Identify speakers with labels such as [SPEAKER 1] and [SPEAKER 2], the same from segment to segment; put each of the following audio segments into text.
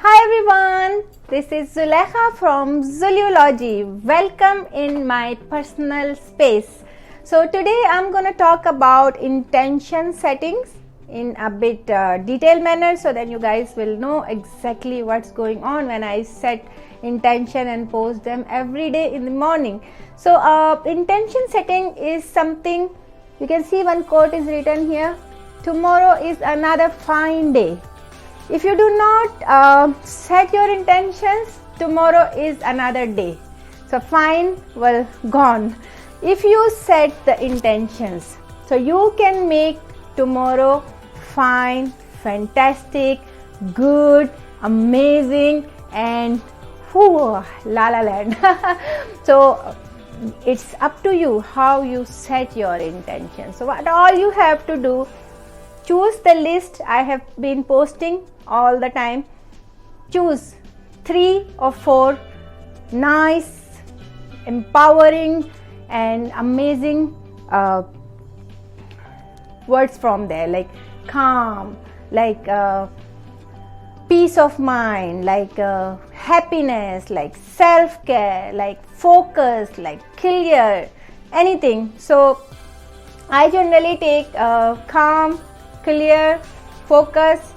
[SPEAKER 1] Hi everyone, this is Zulekha from Zoology. Welcome in my personal space. So today I'm going to talk about intention settings in a bit detailed manner, so that you guys will know exactly what's going on when I set intention and post them every day in the morning. So intention setting is something, you can see one quote is written here: tomorrow is another fine day. If you do not set your intentions, tomorrow is another day. So fine, well, gone. If you set the intentions, so you can make tomorrow fine, fantastic, good, amazing, and whoo, la la land. So it's up to you how you set your intentions. So what all you have to do, choose the list I have been posting all the time. Choose 3 or 4 nice, empowering and amazing words from there, like calm, like peace of mind, like happiness, like self-care, like focus, like clear, anything. So I generally take calm, clear, focus,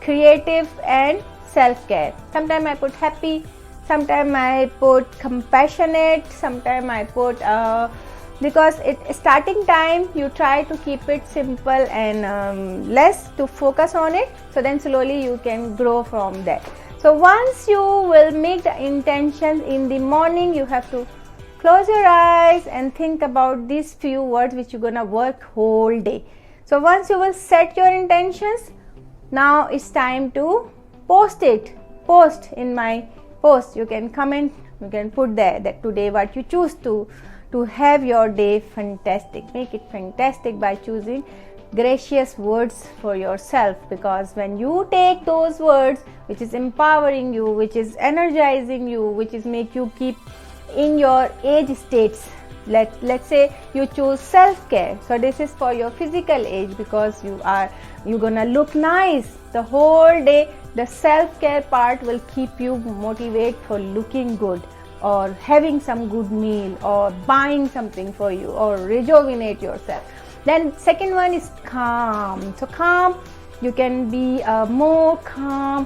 [SPEAKER 1] creative and self-care. Sometimes I put happy, sometimes I put compassionate, sometimes I put because starting time you try to keep it simple and less to focus on it, so then slowly you can grow from there. So once you will make the intentions in the morning, you have to close your eyes and think about these few words which you're gonna work whole day. So once you will set your intentions, now it's time to post it. Post in my post. You can comment, you can put there that today what you choose to have your day fantastic. Make it fantastic by choosing gracious words for yourself, because when you take those words which is empowering you, which is energizing you, which is make you keep in your age states. Let's say you choose self-care, so this is for your physical age, because you're gonna look nice the whole day. The self-care part will keep you motivated for looking good, or having some good meal, or buying something for you, or rejuvenate yourself. Then second one is calm. So calm, you can be more calm.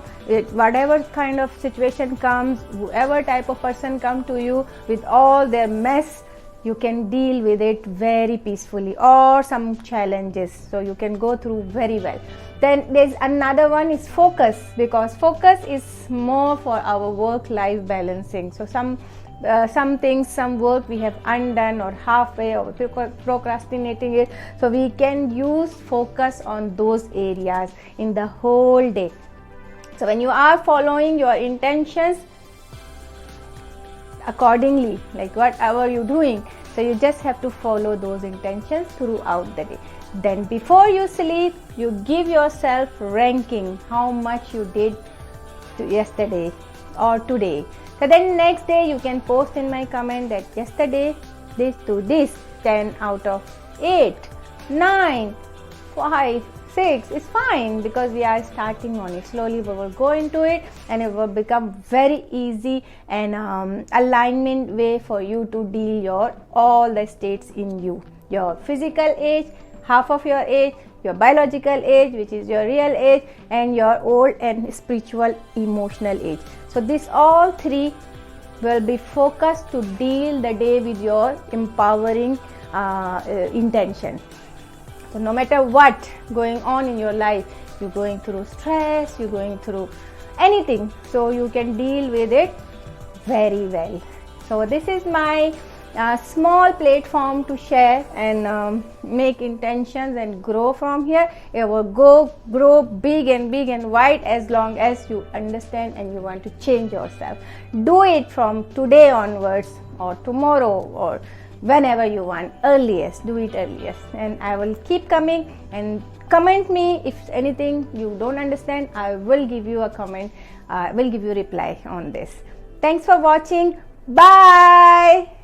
[SPEAKER 1] Whatever kind of situation comes, whoever type of person come to you with all their mess, you can deal with it very peacefully, or some challenges, so you can go through very well. Then there's another one is focus, because focus is more for our work-life balancing. So some things, some work we have undone or halfway or procrastinating it, so we can use focus on those areas in the whole day. So when you are following your intentions accordingly, like whatever you're doing, so you just have to follow those intentions throughout the day. Then before you sleep, you give yourself ranking how much you did yesterday or today. So then next day you can post in my comment that yesterday this to this, 10 out of 8, 9, 5, 6 is fine, because we are starting on it. Slowly we will go into it and it will become very easy and alignment way for you to deal all the states in you. Your physical age, half of your age, your biological age, which is your real age, and your old and spiritual emotional age. So this all 3 will be focused to deal the day with your empowering intention. So no matter what going on in your life, you're going through stress, you're going through anything, so you can deal with it very well. So this is my small platform to share and make intentions and grow from here. It will grow big and wide as long as you understand and you want to change yourself. Do it from today onwards, or tomorrow, or whenever you want, earliest. Do it earliest, and I will keep coming and comment me if anything you don't understand. I will give you a comment, will give you reply on this. Thanks for watching. Bye.